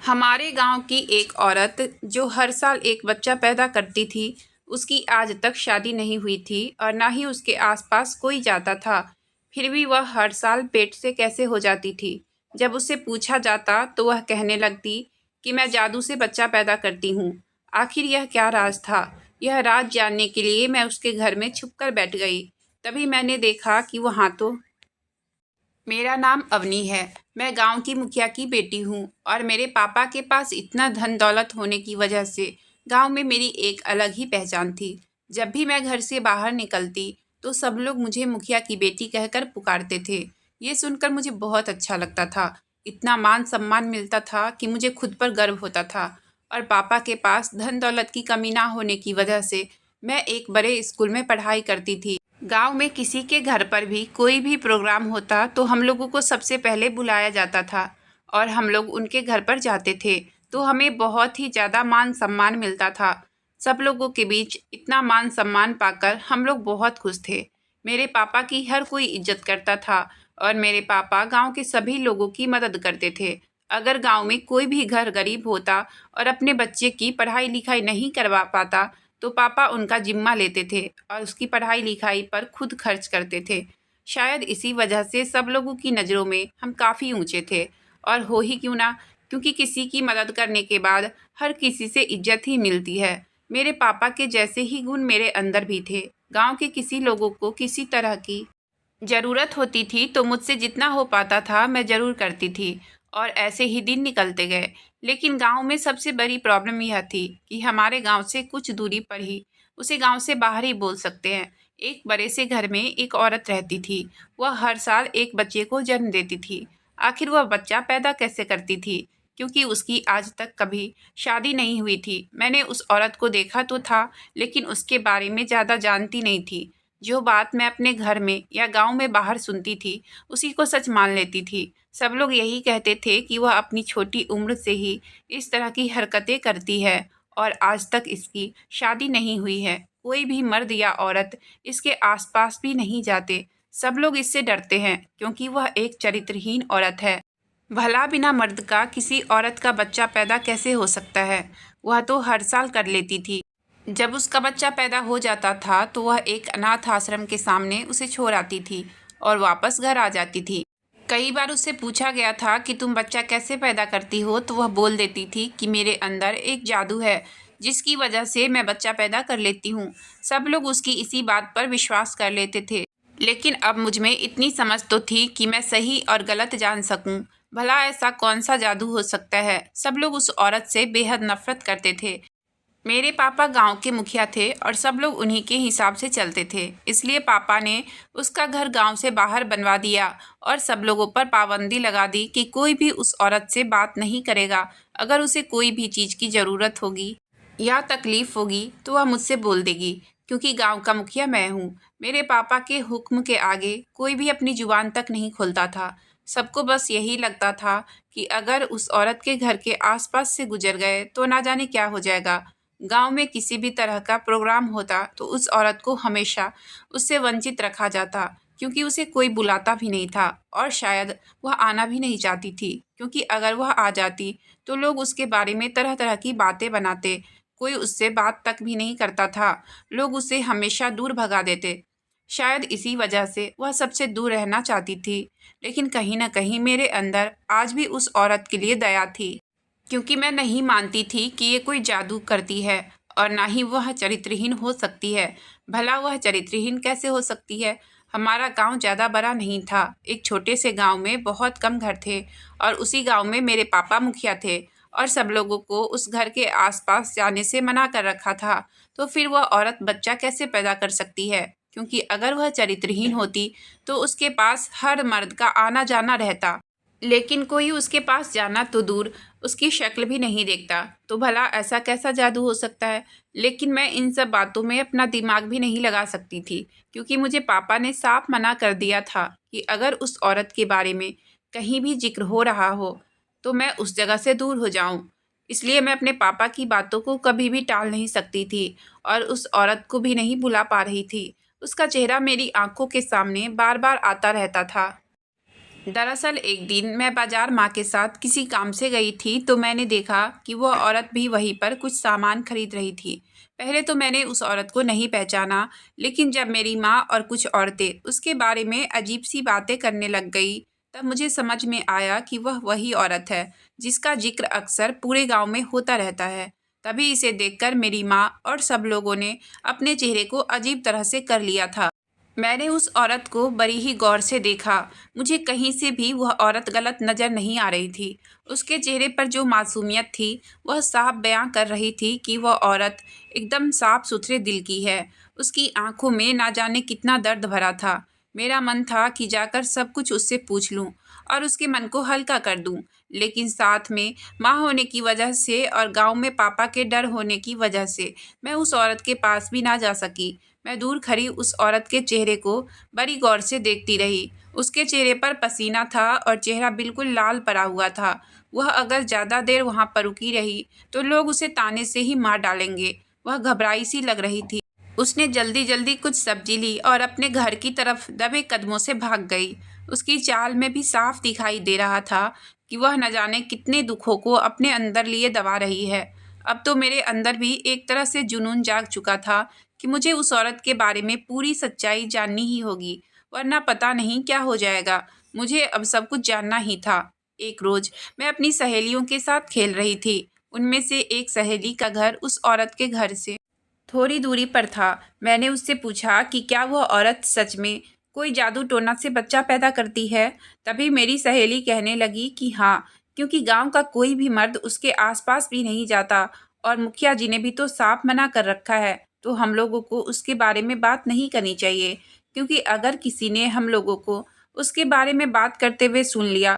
हमारे गांव की एक औरत जो हर साल एक बच्चा पैदा करती थी, उसकी आज तक शादी नहीं हुई थी और ना ही उसके आसपास कोई जाता था। फिर भी वह हर साल पेट से कैसे हो जाती थी। जब उससे पूछा जाता तो वह कहने लगती कि मैं जादू से बच्चा पैदा करती हूँ। आखिर यह क्या राज था? यह राज जानने के लिए मैं उसके घर में छुपकर बैठ गई। तभी मैंने देखा कि वहाँ तो मेरा नाम अवनी है। मैं गांव की मुखिया की बेटी हूँ और मेरे पापा के पास इतना धन दौलत होने की वजह से गांव में मेरी एक अलग ही पहचान थी। जब भी मैं घर से बाहर निकलती तो सब लोग मुझे मुखिया की बेटी कहकर पुकारते थे। ये सुनकर मुझे बहुत अच्छा लगता था। इतना मान सम्मान मिलता था कि मुझे खुद पर गर्व होता था। और पापा के पास धन दौलत की कमी ना होने की वजह से मैं एक बड़े स्कूल में पढ़ाई करती थी। गांव में किसी के घर पर भी कोई भी प्रोग्राम होता तो हम लोगों को सबसे पहले बुलाया जाता था और हम लोग उनके घर पर जाते थे, तो हमें बहुत ही ज़्यादा मान सम्मान मिलता था। सब लोगों के बीच इतना मान सम्मान पाकर हम लोग बहुत खुश थे। मेरे पापा की हर कोई इज्जत करता था और मेरे पापा गांव के सभी लोगों की मदद करते थे। अगर गांव में कोई भी घर गरीब होता और अपने बच्चे की पढ़ाई लिखाई नहीं करवा पाता तो पापा उनका जिम्मा लेते थे और उसकी पढ़ाई लिखाई पर खुद खर्च करते थे। शायद इसी वजह से सब लोगों की नज़रों में हम काफ़ी ऊंचे थे। और हो ही क्यों ना, क्योंकि किसी की मदद करने के बाद हर किसी से इज्जत ही मिलती है। मेरे पापा के जैसे ही गुण मेरे अंदर भी थे। गांव के किसी लोगों को किसी तरह की ज़रूरत होती थी तो मुझसे जितना हो पाता था मैं ज़रूर करती थी और ऐसे ही दिन निकलते गए। लेकिन गांव में सबसे बड़ी प्रॉब्लम यह थी कि हमारे गांव से कुछ दूरी पर ही, उसे गांव से बाहर ही बोल सकते हैं, एक बड़े से घर में एक औरत रहती थी। वह हर साल एक बच्चे को जन्म देती थी। आखिर वह बच्चा पैदा कैसे करती थी? क्योंकि उसकी आज तक कभी शादी नहीं हुई थी। मैंने उस औरत को देखा तो था, लेकिन उसके बारे में ज़्यादा जानती नहीं थी। जो बात मैं अपने घर में या गांव में बाहर सुनती थी उसी को सच मान लेती थी। सब लोग यही कहते थे कि वह अपनी छोटी उम्र से ही इस तरह की हरकतें करती है और आज तक इसकी शादी नहीं हुई है। कोई भी मर्द या औरत इसके आसपास भी नहीं जाते। सब लोग इससे डरते हैं क्योंकि वह एक चरित्रहीन औरत है। भला बिना मर्द का किसी औरत का बच्चा पैदा कैसे हो सकता है? वह तो हर साल कर लेती थी। जब उसका बच्चा पैदा हो जाता था तो वह एक अनाथ आश्रम के सामने उसे छोड़ आती थी और वापस घर आ जाती थी। कई बार उससे पूछा गया था कि तुम बच्चा कैसे पैदा करती हो, तो वह बोल देती थी कि मेरे अंदर एक जादू है जिसकी वजह से मैं बच्चा पैदा कर लेती हूँ। सब लोग उसकी इसी बात पर विश्वास कर लेते थे। लेकिन अब मुझ में इतनी समझ तो थी कि मैं सही और गलत जान सकूं। भला ऐसा कौन सा जादू हो सकता है? सब लोग उस औरत से बेहद नफरत करते थे। मेरे पापा गांव के मुखिया थे और सब लोग उन्हीं के हिसाब से चलते थे। इसलिए पापा ने उसका घर गांव से बाहर बनवा दिया और सब लोगों पर पाबंदी लगा दी कि कोई भी उस औरत से बात नहीं करेगा। अगर उसे कोई भी चीज़ की ज़रूरत होगी या तकलीफ़ होगी तो वह मुझसे बोल देगी, क्योंकि गांव का मुखिया मैं हूँ। मेरे पापा के हुक्म के आगे कोई भी अपनी जुबान तक नहीं खोलता था। सबको बस यही लगता था कि अगर उस औरत के घर के आसपास से गुजर गए तो ना जाने क्या हो जाएगा। गांव में किसी भी तरह का प्रोग्राम होता तो उस औरत को हमेशा उससे वंचित रखा जाता, क्योंकि उसे कोई बुलाता भी नहीं था और शायद वह आना भी नहीं चाहती थी, क्योंकि अगर वह आ जाती तो लोग उसके बारे में तरह तरह की बातें बनाते। कोई उससे बात तक भी नहीं करता था। लोग उसे हमेशा दूर भगा देते। शायद इसी वजह से वह सबसे दूर रहना चाहती थी। लेकिन कहीं न कहीं मेरे अंदर आज भी उस औरत के लिए दया थी, क्योंकि मैं नहीं मानती थी कि ये कोई जादू करती है और ना ही वह चरित्रहीन हो सकती है। भला वह चरित्रहीन कैसे हो सकती है? हमारा गांव ज़्यादा बड़ा नहीं था। एक छोटे से गांव में बहुत कम घर थे और उसी गांव में मेरे पापा मुखिया थे और सब लोगों को उस घर के आसपास जाने से मना कर रखा था। तो फिर वह औरत बच्चा कैसे पैदा कर सकती है? क्योंकि अगर वह चरित्रहीन होती तो उसके पास हर मर्द का आना जाना रहता। लेकिन कोई उसके पास जाना तो दूर, उसकी शक्ल भी नहीं देखता। तो भला ऐसा कैसा जादू हो सकता है? लेकिन मैं इन सब बातों में अपना दिमाग भी नहीं लगा सकती थी, क्योंकि मुझे पापा ने साफ मना कर दिया था कि अगर उस औरत के बारे में कहीं भी जिक्र हो रहा हो तो मैं उस जगह से दूर हो जाऊं। इसलिए मैं अपने पापा की बातों को कभी भी टाल नहीं सकती थी और उस औरत को भी नहीं बुला पा रही थी। उसका चेहरा मेरी आंखों के सामने बार बार आता रहता था। दरअसल एक दिन मैं बाजार माँ के साथ किसी काम से गई थी तो मैंने देखा कि वह औरत भी वहीं पर कुछ सामान खरीद रही थी। पहले तो मैंने उस औरत को नहीं पहचाना, लेकिन जब मेरी माँ और कुछ औरतें उसके बारे में अजीब सी बातें करने लग गई, तब मुझे समझ में आया कि वह वही औरत है जिसका जिक्र अक्सर पूरे गांव में होता रहता है। तभी इसे देखकर मेरी माँ और सब लोगों ने अपने चेहरे को अजीब तरह से कर लिया था। मैंने उस औरत को बड़ी ही गौर से देखा। मुझे कहीं से भी वह औरत गलत नज़र नहीं आ रही थी। उसके चेहरे पर जो मासूमियत थी वह साफ बयां कर रही थी कि वह औरत एकदम साफ सुथरे दिल की है। उसकी आंखों में ना जाने कितना दर्द भरा था। मेरा मन था कि जाकर सब कुछ उससे पूछ लूं और उसके मन को हल्का कर दूं, लेकिन साथ में माँ होने की वजह से और गांव में पापा के डर होने की वजह से मैं उस औरत के पास भी ना जा सकी। मैं दूर खड़ी उस औरत के चेहरे को बड़ी गौर से देखती रही। उसके चेहरे पर पसीना था और चेहरा बिल्कुल लाल पड़ा हुआ था। वह अगर ज़्यादा देर वहाँ पर रुकी रही तो लोग उसे ताने से ही मार डालेंगे। वह घबराई सी लग रही थी। उसने जल्दी जल्दी कुछ सब्जी ली और अपने घर की तरफ दबे कदमों से भाग गई। उसकी चाल में भी साफ दिखाई दे रहा था कि वह न जाने कितने दुखों को अपने अंदर लिए दबा रही है। अब तो मेरे अंदर भी एक तरह से जुनून जाग चुका था कि मुझे उस औरत के बारे में पूरी सच्चाई जाननी ही होगी, वरना पता नहीं क्या हो जाएगा। मुझे अब सब कुछ जानना ही था। एक रोज मैं अपनी सहेलियों के साथ खेल रही थी। उनमें से एक सहेली का घर उस औरत के घर से थोड़ी दूरी पर था। मैंने उससे पूछा कि क्या वह औरत सच में कोई जादू टोना से बच्चा पैदा करती है। तभी मेरी सहेली कहने लगी कि हाँ, क्योंकि गांव का कोई भी मर्द उसके आसपास भी नहीं जाता और मुखिया जी ने भी तो साफ मना कर रखा है, तो हम लोगों को उसके बारे में बात नहीं करनी चाहिए, क्योंकि अगर किसी ने हम लोगों को उसके बारे में बात करते हुए सुन लिया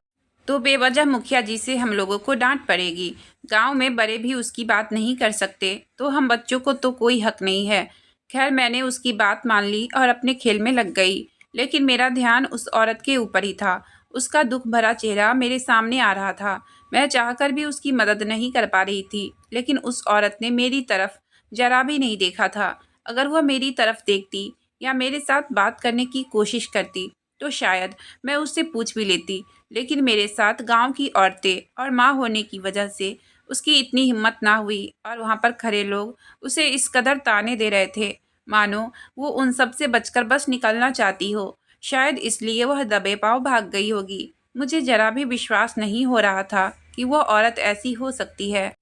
तो बेवजह मुखिया जी से हम लोगों को डांट पड़ेगी। गांव में बड़े भी उसकी बात नहीं कर सकते, तो हम बच्चों को तो कोई हक नहीं है। खैर, मैंने उसकी बात मान ली और अपने खेल में लग गई, लेकिन मेरा ध्यान उस औरत के ऊपर ही था। उसका दुख भरा चेहरा मेरे सामने आ रहा था। मैं चाहकर भी उसकी मदद नहीं कर पा रही थी, लेकिन उस औरत ने मेरी तरफ जरा भी नहीं देखा था। अगर वह मेरी तरफ देखती या मेरे साथ बात करने की कोशिश करती तो शायद मैं उससे पूछ भी लेती, लेकिन मेरे साथ गांव की औरतें और माँ होने की वजह से उसकी इतनी हिम्मत ना हुई और वहाँ पर खड़े लोग उसे इस कदर ताने दे रहे थे मानो वो उन सब से बचकर बस निकलना चाहती हो। शायद इसलिए वह दबे पाँव भाग गई होगी। मुझे जरा भी विश्वास नहीं हो रहा था कि वह औरत ऐसी हो सकती है।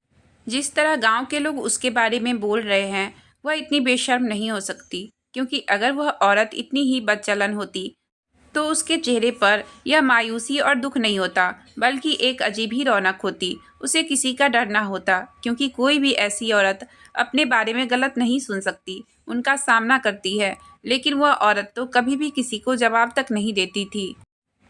जिस तरह गांव के लोग उसके बारे में बोल रहे हैं, वह इतनी बेशर्म नहीं हो सकती, क्योंकि अगर वह औरत इतनी ही बदचलन होती तो उसके चेहरे पर यह मायूसी और दुख नहीं होता, बल्कि एक अजीब ही रौनक होती। उसे किसी का डर ना होता, क्योंकि कोई भी ऐसी औरत अपने बारे में गलत नहीं सुन सकती, उनका सामना करती है। लेकिन वह औरत तो कभी भी किसी को जवाब तक नहीं देती थी।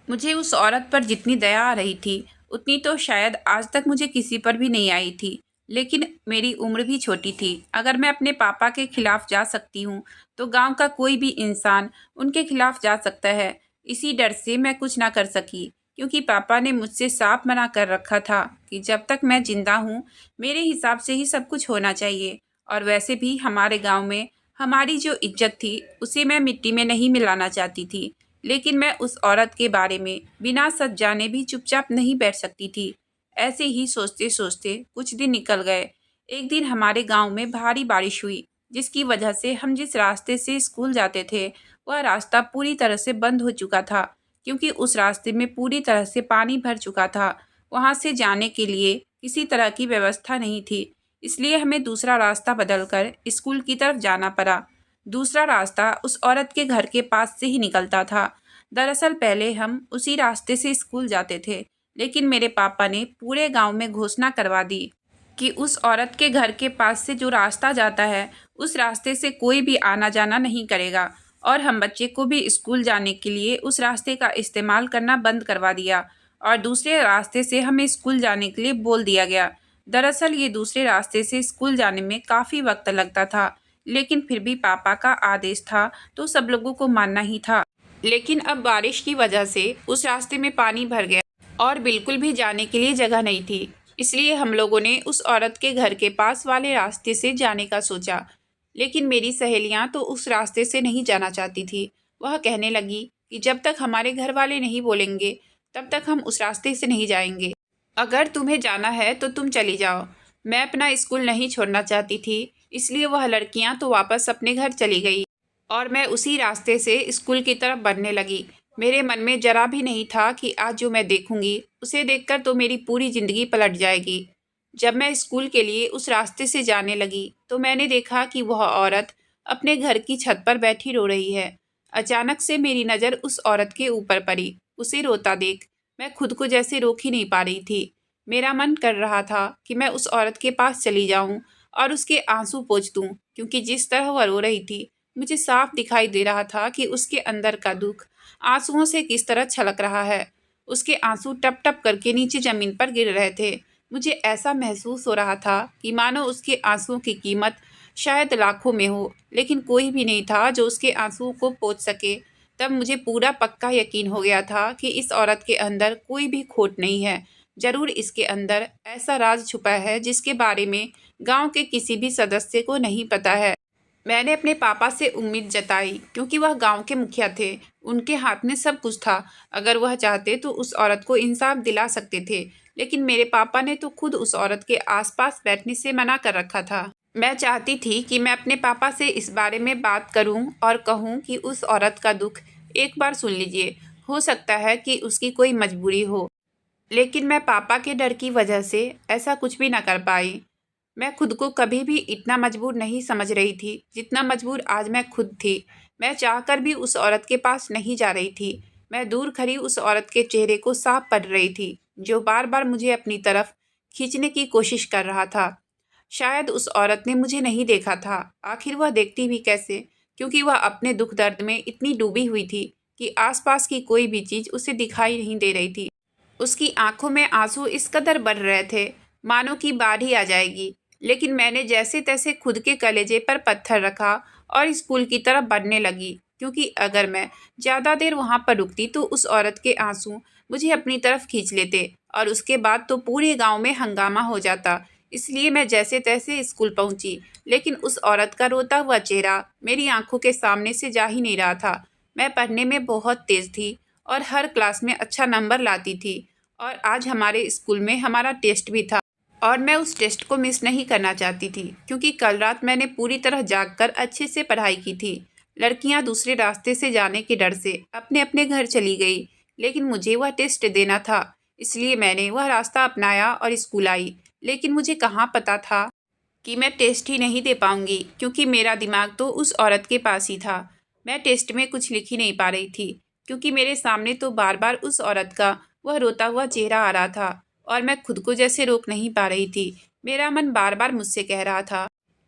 मुझे उस औरत पर जितनी दया आ रही थी, उतनी तो शायद आज तक मुझे किसी पर भी नहीं आई थी। लेकिन मेरी उम्र भी छोटी थी। अगर मैं अपने पापा के खिलाफ जा सकती हूँ, तो गांव का कोई भी इंसान उनके खिलाफ जा सकता है। इसी डर से मैं कुछ ना कर सकी, क्योंकि पापा ने मुझसे साफ मना कर रखा था कि जब तक मैं जिंदा हूँ, मेरे हिसाब से ही सब कुछ होना चाहिए। और वैसे भी हमारे गाँव में हमारी जो इज्जत थी, उसे मैं मिट्टी में नहीं मिलाना चाहती थी। लेकिन मैं उस औरत के बारे में बिना सच जाने भी चुपचाप नहीं बैठ सकती थी। ऐसे ही सोचते सोचते कुछ दिन निकल गए। एक दिन हमारे गांव में भारी बारिश हुई, जिसकी वजह से हम जिस रास्ते से स्कूल जाते थे वह रास्ता पूरी तरह से बंद हो चुका था, क्योंकि उस रास्ते में पूरी तरह से पानी भर चुका था। वहां से जाने के लिए किसी तरह की व्यवस्था नहीं थी, इसलिए हमें दूसरा रास्ता बदलकर स्कूल की तरफ जाना पड़ा। दूसरा रास्ता उस औरत के घर के पास से ही निकलता था। दरअसल पहले हम उसी रास्ते से स्कूल जाते थे, लेकिन मेरे पापा ने पूरे गांव में घोषणा करवा दी कि उस औरत के घर के पास से जो रास्ता जाता है, उस रास्ते से कोई भी आना जाना नहीं करेगा, और हम बच्चे को भी स्कूल जाने के लिए उस रास्ते का इस्तेमाल करना बंद करवा दिया और दूसरे रास्ते से हमें स्कूल जाने के लिए बोल दिया गया। दरअसल ये दूसरे रास्ते से स्कूल जाने में काफ़ी वक्त लगता था, लेकिन फिर भी पापा का आदेश था तो सब लोगों को मानना ही था। लेकिन अब बारिश की वजह से उस रास्ते में पानी भर गया और बिल्कुल भी जाने के लिए जगह नहीं थी। इसलिए हम लोगों ने उस औरत के घर के पास वाले रास्ते से जाने का सोचा। लेकिन मेरी सहेलियां तो उस रास्ते से नहीं जाना चाहती थी। वह कहने लगी कि जब तक हमारे घर वाले नहीं बोलेंगे तब तक हम उस रास्ते से नहीं जाएंगे। अगर तुम्हें जाना है तो तुम चली जाओ। मैं अपना स्कूल नहीं छोड़ना चाहती थी, इसलिए वह लड़कियां तो वापस अपने घर चली गई और मैं उसी रास्ते से स्कूल की तरफ बढ़ने लगी। मेरे मन में जरा भी नहीं था कि आज जो मैं देखूंगी उसे देखकर तो मेरी पूरी जिंदगी पलट जाएगी। जब मैं स्कूल के लिए उस रास्ते से जाने लगी तो मैंने देखा कि वह औरत अपने घर की छत पर बैठी रो रही है। अचानक से मेरी नज़र उस औरत के ऊपर पड़ी। उसे रोता देख मैं खुद को जैसे रोक ही नहीं पा रही थी। मेरा मन कर रहा था कि मैं उस औरत के पास चली जाऊं और उसके आंसू पोंछ दूं, क्योंकि जिस तरह वह रो रही थी मुझे साफ दिखाई दे रहा था कि उसके अंदर का दुख आंसुओं से किस तरह छलक रहा है। उसके आंसू टप टप करके नीचे जमीन पर गिर रहे थे। मुझे ऐसा महसूस हो रहा था कि मानो उसके आंसुओं की कीमत शायद लाखों में हो, लेकिन कोई भी नहीं था जो उसके आंसुओं को पोंछ सके। तब मुझे पूरा पक्का यकीन हो गया था कि इस औरत के अंदर कोई भी खोट नहीं है। जरूर इसके अंदर ऐसा राज छुपा है जिसके बारे में गांव के किसी भी सदस्य को नहीं पता है। मैंने अपने पापा से उम्मीद जताई, क्योंकि वह गांव के मुखिया थे। उनके हाथ में सब कुछ था। अगर वह चाहते तो उस औरत को इंसाफ दिला सकते थे, लेकिन मेरे पापा ने तो खुद उस औरत के आसपास बैठने से मना कर रखा था। मैं चाहती थी कि मैं अपने पापा से इस बारे में बात करूं और कहूं कि उस औरत का दुख एक बार सुन लीजिए। हो सकता है कि उसकी कोई मजबूरी हो, लेकिन मैं पापा के डर की वजह से ऐसा कुछ भी ना कर पाई। मैं खुद को कभी भी इतना मजबूर नहीं समझ रही थी जितना मजबूर आज मैं खुद थी। मैं चाहकर भी उस औरत के पास नहीं जा रही थी। मैं दूर खड़ी उस औरत के चेहरे को साफ पढ़ रही थी, जो बार बार मुझे अपनी तरफ खींचने की कोशिश कर रहा था। शायद उस औरत ने मुझे नहीं देखा था। आखिर वह देखती भी कैसे, क्योंकि वह अपने दुख दर्द में इतनी डूबी हुई थी कि आसपास की कोई भी चीज़ उसे दिखाई नहीं दे रही थी। उसकी आंखों में आंसू इस कदर बढ़ रहे थे मानो कि बाढ़ ही आ जाएगी। लेकिन मैंने जैसे तैसे खुद के कलेजे पर पत्थर रखा और स्कूल की तरफ बढ़ने लगी, क्योंकि अगर मैं ज़्यादा देर वहाँ पर रुकती तो उस औरत के आंसू मुझे अपनी तरफ खींच लेते और उसके बाद तो पूरे गांव में हंगामा हो जाता। इसलिए मैं जैसे तैसे स्कूल पहुंची, लेकिन उस औरत का रोता हुआ चेहरा मेरी आंखों के सामने से जा ही नहीं रहा था। मैं पढ़ने में बहुत तेज़ थी और हर क्लास में अच्छा नंबर लाती थी, और आज हमारे स्कूल में हमारा टेस्ट भी था और मैं उस टेस्ट को मिस नहीं करना चाहती थी, क्योंकि कल रात मैंने पूरी तरह जागकर अच्छे से पढ़ाई की थी। लड़कियां दूसरे रास्ते से जाने के डर से अपने अपने घर चली गई, लेकिन मुझे वह टेस्ट देना था, इसलिए मैंने वह रास्ता अपनाया और स्कूल आई। लेकिन मुझे कहाँ पता था कि मैं टेस्ट ही नहीं दे पाऊंगी, क्योंकि मेरा दिमाग तो उस औरत के पास ही था। मैं टेस्ट में कुछ लिख ही नहीं पा रही थी, क्योंकि मेरे सामने तो बार बार उस औरत का वह रोता हुआ चेहरा आ रहा था और मैं खुद को जैसे रोक नहीं पा रही थी। मेरा मन बार बार मुझसे कह रहा था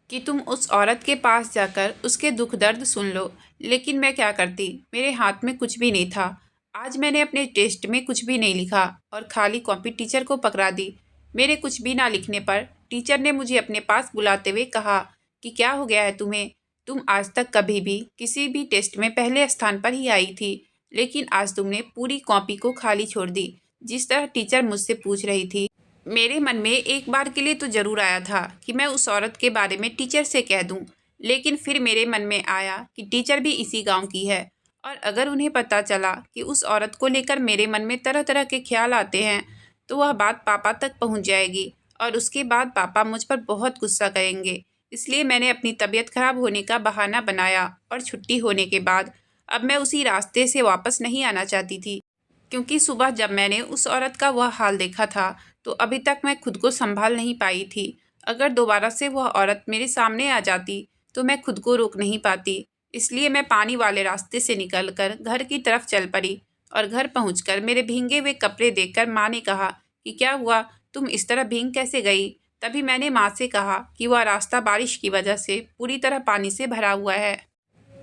कि तुम उस औरत के पास जाकर उसके दुख दर्द सुन लो, लेकिन मैं क्या करती। मेरे हाथ में कुछ भी नहीं था। आज मैंने अपने टेस्ट में कुछ भी नहीं लिखा और खाली कॉपी टीचर को पकड़ा दी। मेरे कुछ भी ना लिखने पर टीचर ने मुझे अपने पास बुलाते हुए कहा कि क्या हो गया है तुम्हें। तुम आज तक कभी भी किसी भी टेस्ट में पहले स्थान पर ही आई थी, लेकिन आज तुमने पूरी कॉपी को खाली छोड़ दी। जिस तरह टीचर मुझसे पूछ रही थी, मेरे मन में एक बार के लिए तो ज़रूर आया था कि मैं उस औरत के बारे में टीचर से कह दूं, लेकिन फिर मेरे मन में आया कि टीचर भी इसी गांव की है, और अगर उन्हें पता चला कि उस औरत को लेकर मेरे मन में तरह तरह के ख्याल आते हैं तो वह बात पापा तक पहुंच जाएगी और उसके बाद पापा मुझ पर बहुत गुस्सा करेंगे। इसलिए मैंने अपनी तबीयत खराब होने का बहाना बनाया और छुट्टी होने के बाद अब मैं उसी रास्ते से वापस नहीं आना चाहती थी, क्योंकि सुबह जब मैंने उस औरत का वह हाल देखा था तो अभी तक मैं खुद को संभाल नहीं पाई थी। अगर दोबारा से वह औरत मेरे सामने आ जाती तो मैं खुद को रोक नहीं पाती। इसलिए मैं पानी वाले रास्ते से निकलकर घर की तरफ चल पड़ी और घर पहुंचकर मेरे भींगे हुए कपड़े देखकर माँ ने कहा कि क्या हुआ, तुम इस तरह भींग कैसे गई। तभी मैंने माँ से कहा कि वह रास्ता बारिश की वजह से पूरी तरह पानी से भरा हुआ है।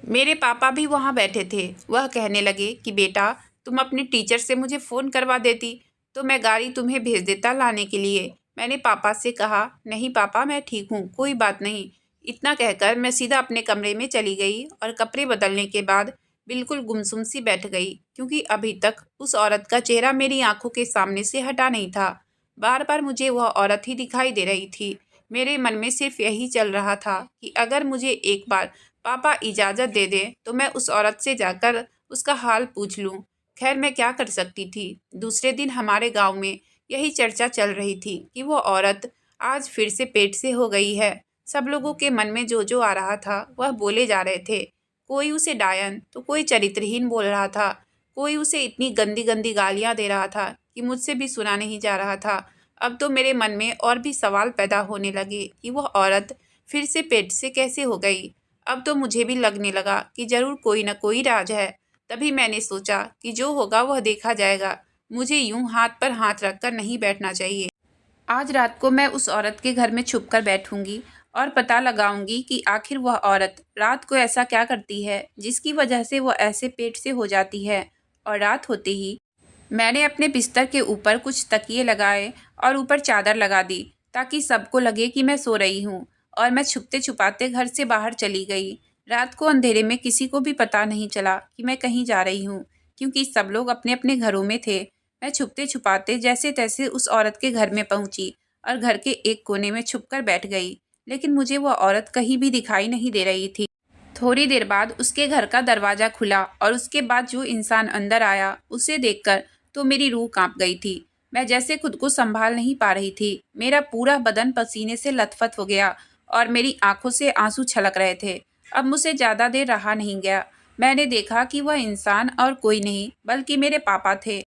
मेरे पापा भी वहाँ बैठे थे। वह कहने लगे कि बेटा, तुम अपने टीचर से मुझे फ़ोन करवा देती तो मैं गाड़ी तुम्हें भेज देता लाने के लिए। मैंने पापा से कहा नहीं पापा, मैं ठीक हूँ, कोई बात नहीं। इतना कहकर मैं सीधा अपने कमरे में चली गई और कपड़े बदलने के बाद बिल्कुल गुमसुम सी बैठ गई, क्योंकि अभी तक उस औरत का चेहरा मेरी आंखों के सामने से हटा नहीं था। बार बार मुझे वह औरत ही दिखाई दे रही थी। मेरे मन में सिर्फ यही चल रहा था कि अगर मुझे एक बार पापा इजाज़त दे दें तो मैं उस औरत से जाकर उसका हाल पूछ लूँ। खैर मैं क्या कर सकती थी। दूसरे दिन हमारे गांव में यही चर्चा चल रही थी कि वो औरत आज फिर से पेट से हो गई है। सब लोगों के मन में जो जो आ रहा था वह बोले जा रहे थे। कोई उसे डायन तो कोई चरित्रहीन बोल रहा था, कोई उसे इतनी गंदी गंदी गालियां दे रहा था कि मुझसे भी सुना नहीं जा रहा था। अब तो मेरे मन में और भी सवाल पैदा होने लगे कि वह औरत फिर से पेट से कैसे हो गई। अब तो मुझे भी लगने लगा कि जरूर कोई न कोई राज है। तभी मैंने सोचा कि जो होगा वह देखा जाएगा। मुझे यूं हाथ पर हाथ रखकर नहीं बैठना चाहिए। आज रात को मैं उस औरत के घर में छुपकर बैठूंगी और पता लगाऊंगी कि आखिर वह औरत रात को ऐसा क्या करती है जिसकी वजह से वह ऐसे पेट से हो जाती है। और रात होते ही मैंने अपने बिस्तर के ऊपर कुछ तकिए लगाए और ऊपर चादर लगा दी ताकि सबको लगे कि मैं सो रही हूँ। और मैं छुपते छुपाते घर से बाहर चली गई। रात को अंधेरे में किसी को भी पता नहीं चला कि मैं कहीं जा रही हूँ, क्योंकि सब लोग अपने अपने घरों में थे। मैं छुपते छुपाते जैसे तैसे उस औरत के घर में पहुंची और घर के एक कोने में छुपकर बैठ गई। लेकिन मुझे वह औरत कहीं भी दिखाई नहीं दे रही थी। थोड़ी देर बाद उसके घर का दरवाज़ा खुला और उसके बाद जो इंसान अंदर आया उसे देखकर तो मेरी रूह कांप गई थी। मैं जैसे खुद को संभाल नहीं पा रही थी। मेरा पूरा बदन पसीने से लथपथ हो गया और मेरी आंखों से आंसू छलक रहे थे। अब मुझसे ज़्यादा देर रहा नहीं गया। मैंने देखा कि वह इंसान और कोई नहीं बल्कि मेरे पापा थे।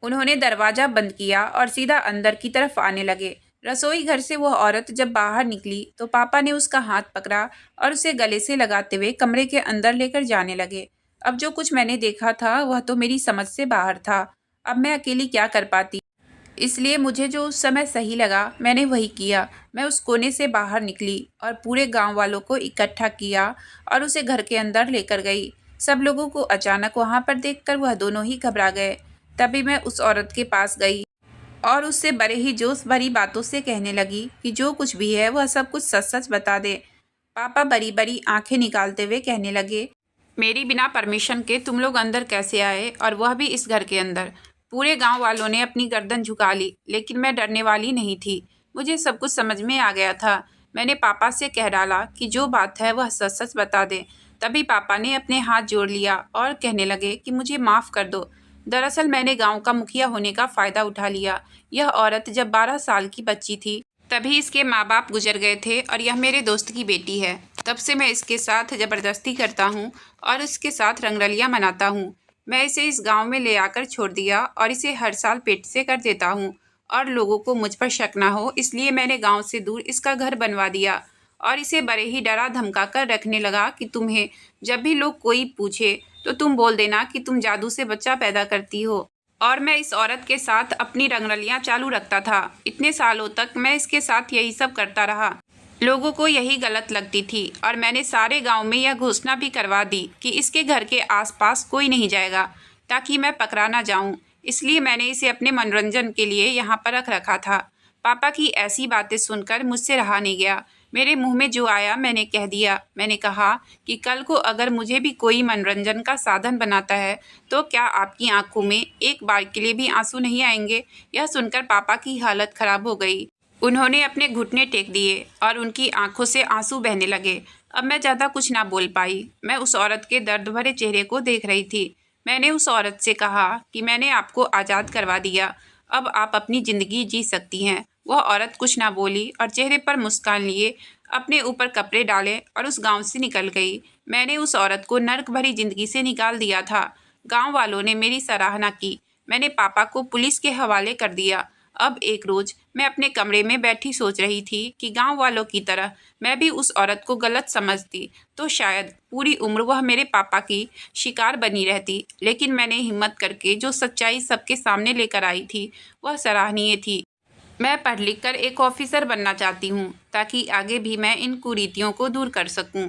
उन्होंने दरवाज़ा बंद किया और सीधा अंदर की तरफ आने लगे। रसोई घर से वह औरत जब बाहर निकली तो पापा ने उसका हाथ पकड़ा और उसे गले से लगाते हुए कमरे के अंदर लेकर जाने लगे। अब जो कुछ मैंने देखा था वह तो मेरी समझ से बाहर था। अब मैं अकेली क्या कर पाती, इसलिए मुझे जो उस समय सही लगा मैंने वही किया। मैं उस कोने से बाहर निकली और पूरे गांव वालों को इकट्ठा किया और उसे घर के अंदर लेकर गई। सब लोगों को अचानक वहां पर देखकर वह दोनों ही घबरा गए। तभी मैं उस औरत के पास गई और उससे बड़े ही जोश भरी बातों से कहने लगी कि जो कुछ भी है वह सब कुछ सच सच बता दे। पापा बड़ी बड़ी आंखें निकालते हुए कहने लगे, मेरी बिना परमिशन के तुम लोग अंदर कैसे आए, और वह भी इस घर के अंदर। पूरे गांव वालों ने अपनी गर्दन झुका ली, लेकिन मैं डरने वाली नहीं थी। मुझे सब कुछ समझ में आ गया था। मैंने पापा से कह डाला कि जो बात है वह सच सच बता दे। तभी पापा ने अपने हाथ जोड़ लिया और कहने लगे कि मुझे माफ़ कर दो। दरअसल मैंने गांव का मुखिया होने का फ़ायदा उठा लिया। यह औरत जब 12 साल की बच्ची थी तभी इसके माँ बाप गुजर गए थे और यह मेरे दोस्त की बेटी है। तब से मैं इसके साथ ज़बरदस्ती करता हूँ और इसके साथ रंगरलियाँ मनाता हूँ। मैं इसे इस गांव में ले आकर छोड़ दिया और इसे हर साल पेट से कर देता हूँ और लोगों को मुझ पर शक ना हो इसलिए मैंने गांव से दूर इसका घर बनवा दिया और इसे बड़े ही डरा धमका कर रखने लगा कि तुम्हें जब भी लोग कोई पूछे तो तुम बोल देना कि तुम जादू से बच्चा पैदा करती हो। और मैं इस औरत के साथ अपनी रंगरलियाँ चालू रखता था। इतने सालों तक मैं इसके साथ यही सब करता रहा। लोगों को यही गलत लगती थी और मैंने सारे गांव में यह घोषणा भी करवा दी कि इसके घर के आसपास कोई नहीं जाएगा ताकि मैं पकड़ा ना जाऊं। इसलिए मैंने इसे अपने मनोरंजन के लिए यहाँ पर रख रखा था। पापा की ऐसी बातें सुनकर मुझसे रहा नहीं गया। मेरे मुंह में जो आया मैंने कह दिया। मैंने कहा कि कल को अगर मुझे भी कोई मनोरंजन का साधन बनाता है तो क्या आपकी आंखों में एक बार के लिए भी आंसू नहीं आएंगे। यह सुनकर पापा की हालत खराब हो गई। उन्होंने अपने घुटने टेक दिए और उनकी आंखों से आंसू बहने लगे। अब मैं ज़्यादा कुछ ना बोल पाई। मैं उस औरत के दर्द भरे चेहरे को देख रही थी। मैंने उस औरत से कहा कि मैंने आपको आज़ाद करवा दिया, अब आप अपनी ज़िंदगी जी सकती हैं। वह औरत कुछ ना बोली और चेहरे पर मुस्कान लिए अपने ऊपर कपड़े डाले और उस गांव से निकल गई। मैंने उस औरत को नर्क भरी ज़िंदगी से निकाल दिया था। गांव वालों ने मेरी सराहना की। मैंने पापा को पुलिस के हवाले कर दिया। अब एक रोज़ मैं अपने कमरे में बैठी सोच रही थी कि गांव वालों की तरह मैं भी उस औरत को गलत समझती तो शायद पूरी उम्र वह मेरे पापा की शिकार बनी रहती। लेकिन मैंने हिम्मत करके जो सच्चाई सबके सामने लेकर आई थी वह सराहनीय थी। मैं पढ़ लिख कर एक ऑफिसर बनना चाहती हूँ ताकि आगे भी मैं इन कुरीतियों को दूर कर सकूँ।